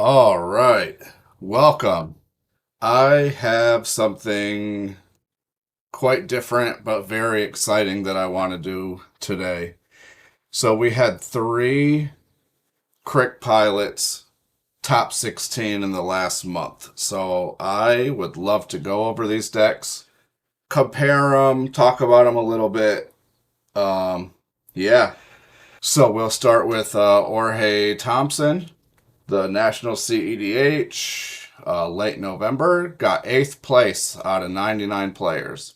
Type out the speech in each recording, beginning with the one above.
All right. Welcome. I have something quite different but very exciting that I want to do today. So we had three Krrik pilots, top 16 in the last month. So I would love to go over these decks, compare them, talk about them a little bit. Um, yeah. So we'll start with Jorge Thompson, the National cEDH, late November, got eighth place out of 99 players.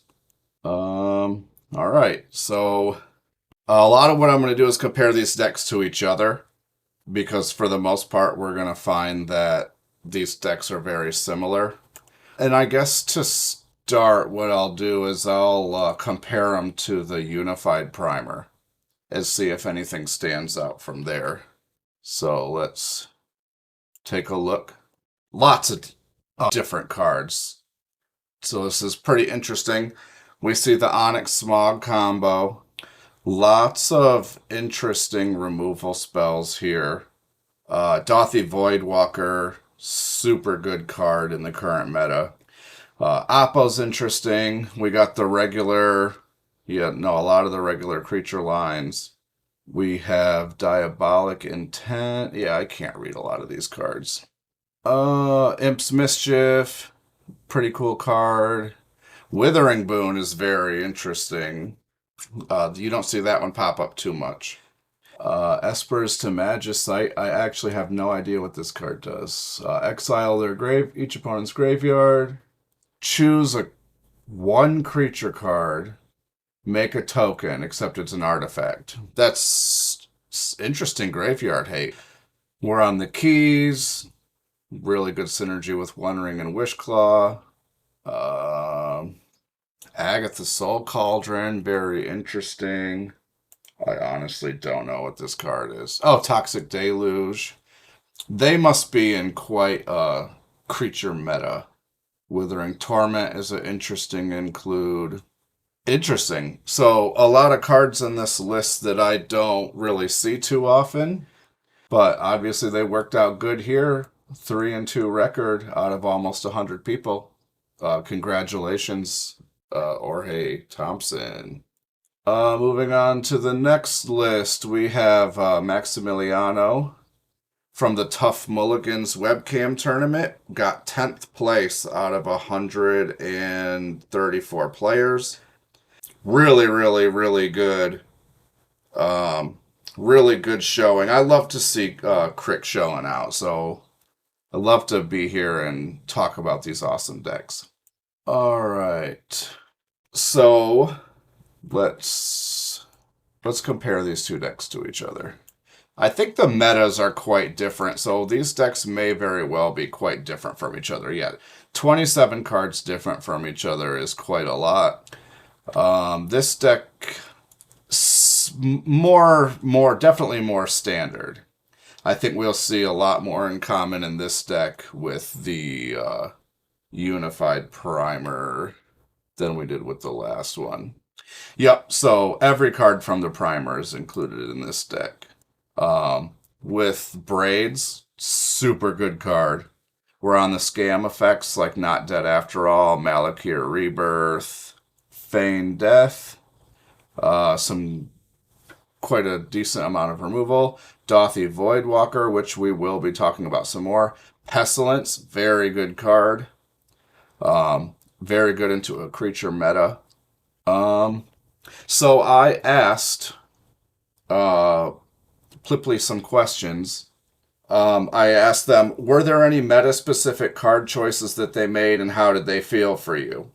All right, so a lot of what I'm going to do is compare these decks to each other because for the most part, we're going to find that these decks are very similar. And I guess to start, what I'll do is I'll compare them to the Unified Primer and see if anything stands out from there. So let's take a look. Lots of different cards. So this is pretty interesting. We see the Onyx Smog combo. Lots of interesting removal spells here. Dothy Voidwalker, super good card in the current meta. Appo's interesting. We got the regular, a lot of the regular creature lines. We have Diabolic Intent. Yeah, I can't read a lot of these cards. Imp's Mischief, pretty cool card. Withering Boon is very interesting. You don't see that one pop up too much. Espers to Magicite. I actually have no idea what this card does. Exile each opponent's graveyard. Choose one creature card. Make a token, except it's an artifact. That's interesting graveyard hate. We're on the keys. Really good synergy with One Ring and Wishclaw. Agatha Soul Cauldron, very interesting. I honestly don't know what this card is. Oh, Toxic Deluge. They must be in quite a creature meta. Withering Torment is an interesting include. Interesting. So, a lot of cards in this list that I don't really see too often. But obviously they worked out good here. 3-2 record out of almost 100 people. Congratulations, Jorge Thompson. Moving on to the next list, we have Maximiliano from the Tough Mulligans webcam tournament. Got 10th place out of 134 players. Really, really, really good. Really good showing. I love to see Krrik showing out, so I love to be here and talk about these awesome decks. All right, so let's compare these two decks to each other. I think the metas are quite different, so these decks may very well be quite different from each other. Yeah, 27 cards different from each other is quite a lot. This deck definitely more standard. I think we'll see a lot more in common in this deck with the Unified Primer than we did with the last one. Yep, so every card from the Primer is included in this deck. With Braids, super good card. We're on the scam effects like Not Dead After All, Malakir Rebirth, Feign Death, some quite a decent amount of removal. Dothy Voidwalker, which we will be talking about some more. Pestilence, very good card. Very good into a creature meta. So I asked Plipli some questions. I asked them, were there any meta-specific card choices that they made and how did they feel for you?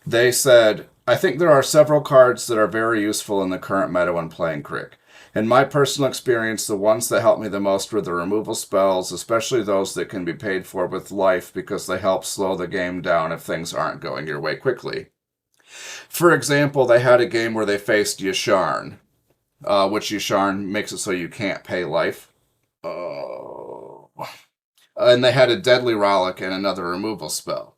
They said, I think there are several cards that are very useful in the current meta when playing Krrik. In my personal experience, the ones that helped me the most were the removal spells, especially those that can be paid for with life because they help slow the game down if things aren't going your way quickly. For example, they had a game where they faced Yasharn, which Yasharn makes it so you can't pay life. And they had a Deadly Rollick and another removal spell.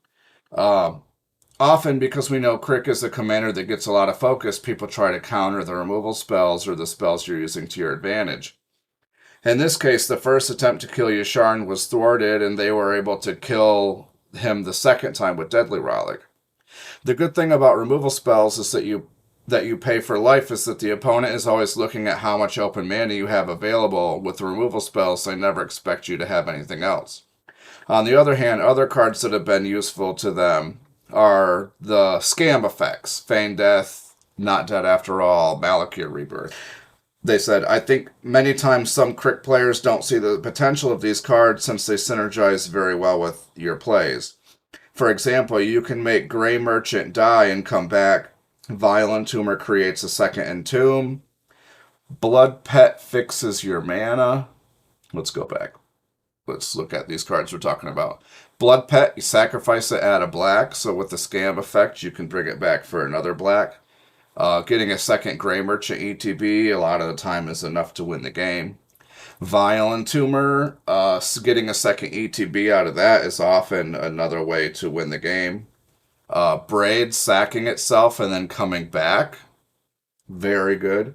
Often, because we know Krrik is a commander that gets a lot of focus, people try to counter the removal spells or the spells you're using to your advantage. In this case, the first attempt to kill Yasharn was thwarted, and they were able to kill him the second time with Deadly Rollick. The good thing about removal spells is that you pay for life is that the opponent is always looking at how much open mana you have available. With the removal spells, they never expect you to have anything else. On the other hand, other cards that have been useful to them are the scam effects. Feign Death, Not Dead After All, Malakir Rebirth. They said, I think many times some Krrik players don't see the potential of these cards since they synergize very well with your plays. For example, you can make Gray Merchant die and come back. Violent Tumor creates a second Entomb. Blood Pet fixes your mana. Let's go back. Let's look at these cards we're talking about. Blood Pet, you sacrifice it, add a black. So with the scam effect, you can bring it back for another black. Getting a second Gray Merchant ETB a lot of the time is enough to win the game. Violent Tumor, getting a second ETB out of that is often another way to win the game. Braid sacking itself and then coming back. Very good.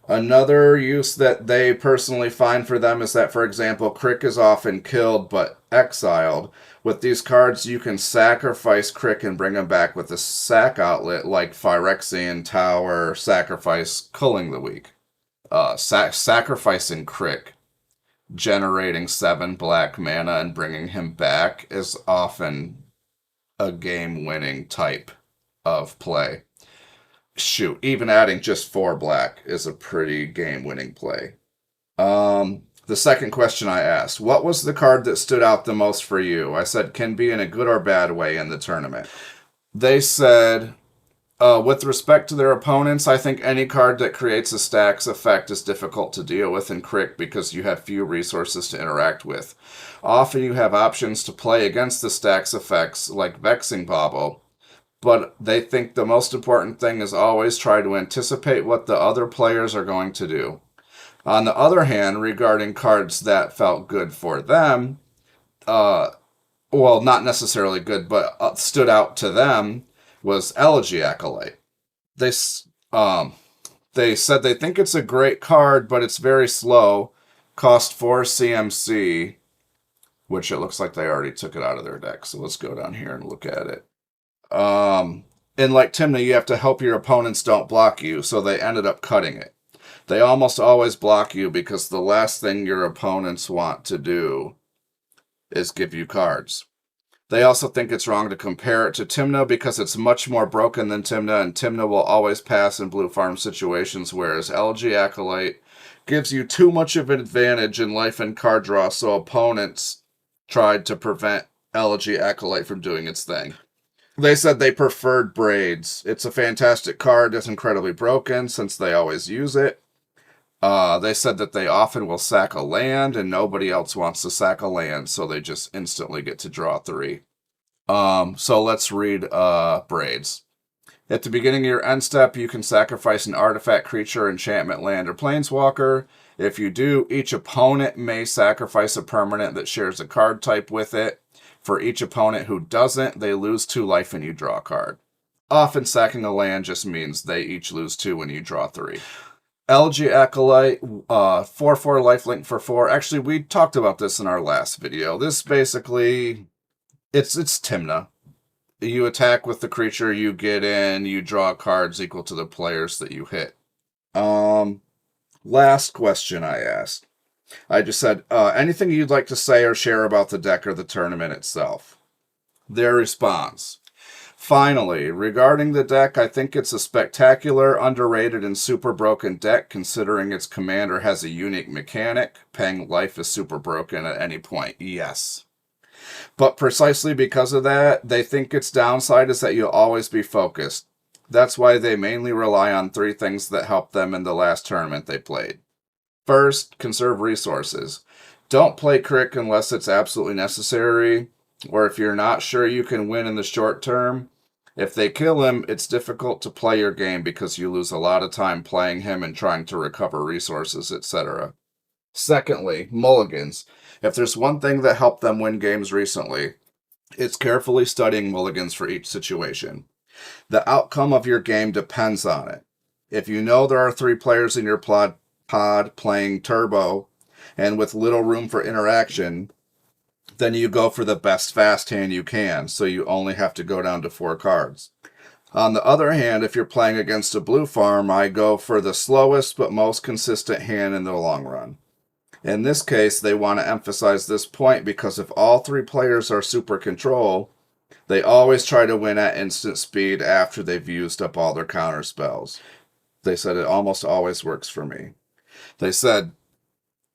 Another use that they personally find for them is that, for example, Krrik is often killed but exiled. With these cards, you can sacrifice Krrik and bring him back with a sack outlet like Phyrexian Tower, Sacrifice, Culling the Weak. Sacrificing Krrik, generating 7 black mana and bringing him back is often a game-winning type of play. Shoot, even adding just 4 black is a pretty game-winning play. The second question I asked, what was the card that stood out the most for you? I said, can be in a good or bad way in the tournament. They said, with respect to their opponents, I think any card that creates a stacks effect is difficult to deal with in Krrik because you have few resources to interact with. Often you have options to play against the stacks effects, like Vexing Bauble, but they think the most important thing is always try to anticipate what the other players are going to do. On the other hand, regarding cards that felt good for them, well, not necessarily good, but stood out to them, was Elegy Acolyte. They said they think it's a great card, but it's very slow. Cost 4 CMC, which it looks like they already took it out of their deck. So let's go down here and look at it. And like Tymna, you have to help your opponents don't block you, so they ended up cutting it. They almost always block you because the last thing your opponents want to do is give you cards. They also think it's wrong to compare it to Tymna because it's much more broken than Tymna, and Tymna will always pass in blue farm situations, whereas Elegy Acolyte gives you too much of an advantage in life and card draw, so opponents tried to prevent Elegy Acolyte from doing its thing. They said they preferred Braids. It's a fantastic card that's incredibly broken since they always use it. They said that they often will sack a land and nobody else wants to sack a land, so they just instantly get to draw 3. So let's read Braids. At the beginning of your end step, you can sacrifice an artifact, creature, enchantment, land, or planeswalker. If you do, each opponent may sacrifice a permanent that shares a card type with it. For each opponent who doesn't, they lose 2 life and you draw a card. Often sacking a land just means they each lose 2 when you draw 3. Elegy Acolyte, 4/4 lifelink for 4. Actually, we talked about this in our last video. This basically, it's Tymna. You attack with the creature, you get in, you draw cards equal to the players that you hit. Last question I asked. I just said, anything you'd like to say or share about the deck or the tournament itself? Their response. Finally, regarding the deck, I think it's a spectacular, underrated, and super broken deck considering its commander has a unique mechanic. Paying life is super broken at any point. Yes. But precisely because of that, they think its downside is that you'll always be focused. That's why they mainly rely on 3 things that helped them in the last tournament they played. First, conserve resources. Don't play Krrik unless it's absolutely necessary, or if you're not sure you can win in the short term. If they kill him, it's difficult to play your game because you lose a lot of time playing him and trying to recover resources, etc. Secondly, mulligans. If there's one thing that helped them win games recently, it's carefully studying mulligans for each situation. The outcome of your game depends on it. If you know there are 3 players in your pod playing Turbo, and with little room for interaction, then you go for the best fast hand you can, so you only have to go down to 4 cards. On the other hand, if you're playing against a blue farm, I go for the slowest but most consistent hand in the long run. In this case, they want to emphasize this point because if all 3 players are super control, they always try to win at instant speed after they've used up all their counter spells. They said it almost always works for me. They said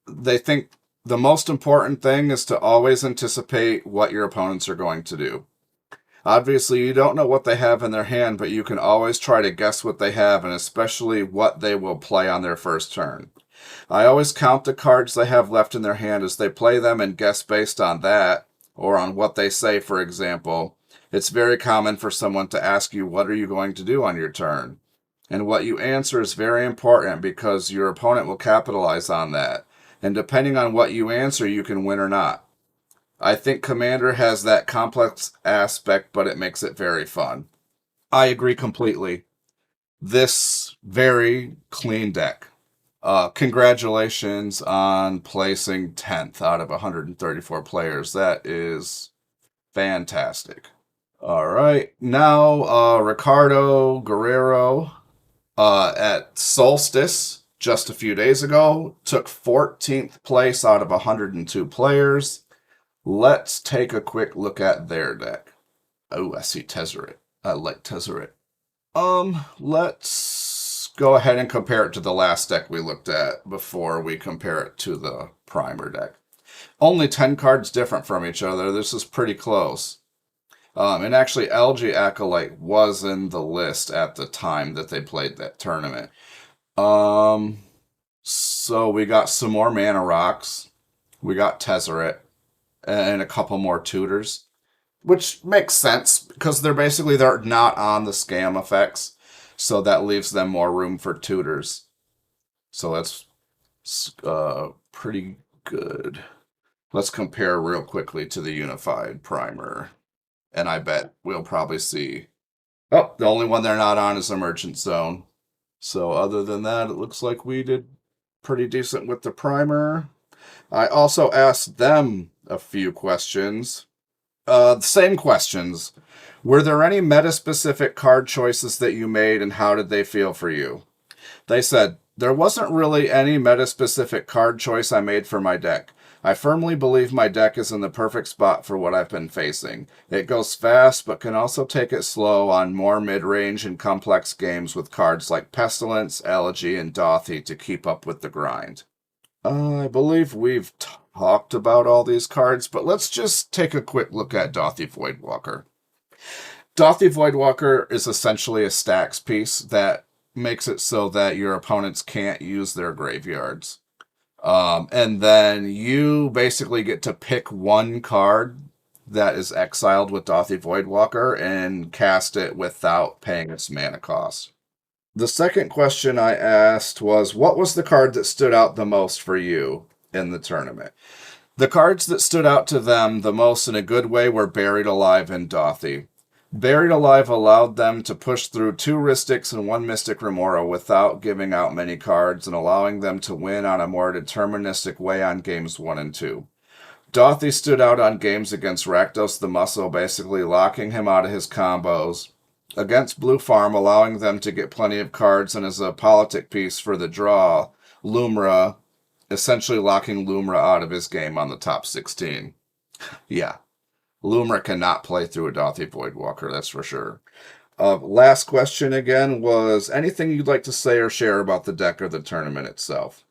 they think the most important thing is to always anticipate what your opponents are going to do. Obviously, you don't know what they have in their hand, but you can always try to guess what they have, and especially what they will play on their first turn. I always count the cards they have left in their hand as they play them and guess based on that, or on what they say, for example. It's very common for someone to ask you, what are you going to do on your turn? And what you answer is very important because your opponent will capitalize on that. And depending on what you answer, you can win or not. I think Commander has that complex aspect, but it makes it very fun. I agree completely. This very clean deck. Congratulations on placing 10th out of 134 players. That is fantastic. All right. Now, Ricardo Guerrero at Solstice just a few days ago took 14th place out of 102 players. Let's take a quick look at their deck. Oh, I see Tezzeret. I like Tezzeret. Let's go ahead and compare it to the last deck we looked at before we compare it to the primer deck. Only 10 cards different from each other. This is pretty close. And actually, LG Acolyte was in the list at the time that they played that tournament. So we got some more mana rocks. We got Tezzeret. And a couple more tutors, which makes sense because they're not on the scam effects, so that leaves them more room for tutors. So that's pretty good. Let's compare real quickly to the Unified Primer, and I bet we'll probably see. Oh, the only one they're not on is the Merchant Zone. So other than that, it looks like we did pretty decent with the primer. I also asked them a few questions. The same questions. Were there any meta-specific card choices that you made, and how did they feel for you? They said, there wasn't really any meta-specific card choice I made for my deck. I firmly believe my deck is in the perfect spot for what I've been facing. It goes fast, but can also take it slow on more mid-range and complex games with cards like Pestilence, Elegy, and Dauthi to keep up with the grind. I believe we've talked about all these cards, but let's just take a quick look at Dauthi Voidwalker. Dauthi Voidwalker is essentially a stacks piece that makes it so that your opponents can't use their graveyards. And then you basically get to pick one card that is exiled with Dauthi Voidwalker and cast it without paying its mana cost. The second question I asked was, what was the card that stood out the most for you in the tournament? The cards that stood out to them the most in a good way were Buried Alive and Dauthi. Buried Alive allowed them to push through 2 Rystics and 1 Mystic Remora without giving out many cards and allowing them to win on a more deterministic way on games 1 and 2. Dauthi stood out on games against Rakdos the Muscle, basically locking him out of his combos. Against Blue Farm, allowing them to get plenty of cards, and as a politic piece for the draw, Lumra, essentially locking Lumra out of his game on the top 16. Yeah, Lumra cannot play through a Dauthi Voidwalker, that's for sure. Last question again was, anything you'd like to say or share about the deck or the tournament itself?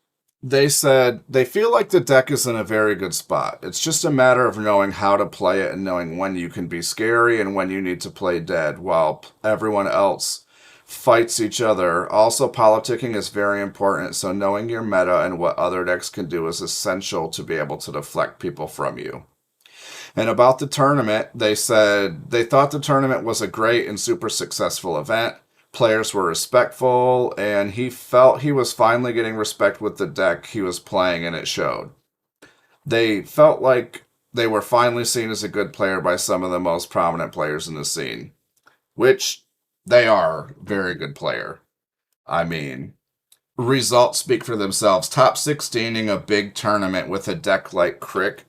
They said they feel like the deck is in a very good spot. It's just a matter of knowing how to play it and knowing when you can be scary and when you need to play dead while everyone else fights each other. Also, politicking is very important, so knowing your meta and what other decks can do is essential to be able to deflect people from you. And about the tournament, they said they thought the tournament was a great and super successful event. Players were respectful, and he felt he was finally getting respect with the deck he was playing, and it showed. They felt like they were finally seen as a good player by some of the most prominent players in the scene, which they are a very good player. I mean, results speak for themselves. Top 16ing a big tournament with a deck like Krrik.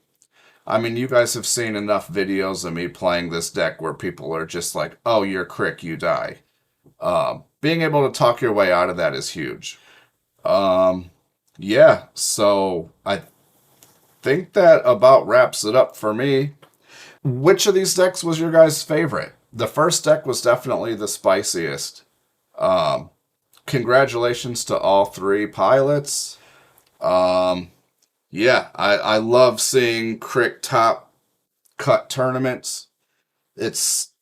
I mean, you guys have seen enough videos of me playing this deck where people are just like, oh, you're Krrik, you die. Being able to talk your way out of that is huge. Yeah, so I think that about wraps it up for me. Which of these decks was your guys' favorite? The first deck was definitely the spiciest. Um, Congratulations to all three pilots. Yeah, I love seeing Krrik top cut tournaments. It's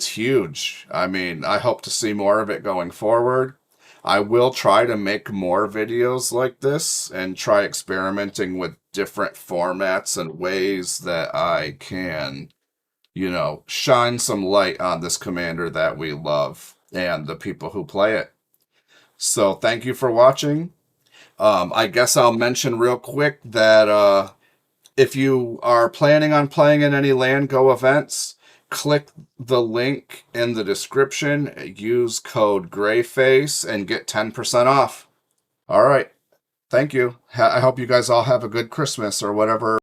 huge. I mean, I hope to see more of it going forward. I will try to make more videos like this and try experimenting with different formats and ways that I can, shine some light on this commander that we love and the people who play it. So thank you for watching. I guess I'll mention real quick that if you are planning on playing in any Land Go events, click the link in the description, use code GRAYFACE, and get 10% off. All right. Thank you. I hope you guys all have a good Christmas or whatever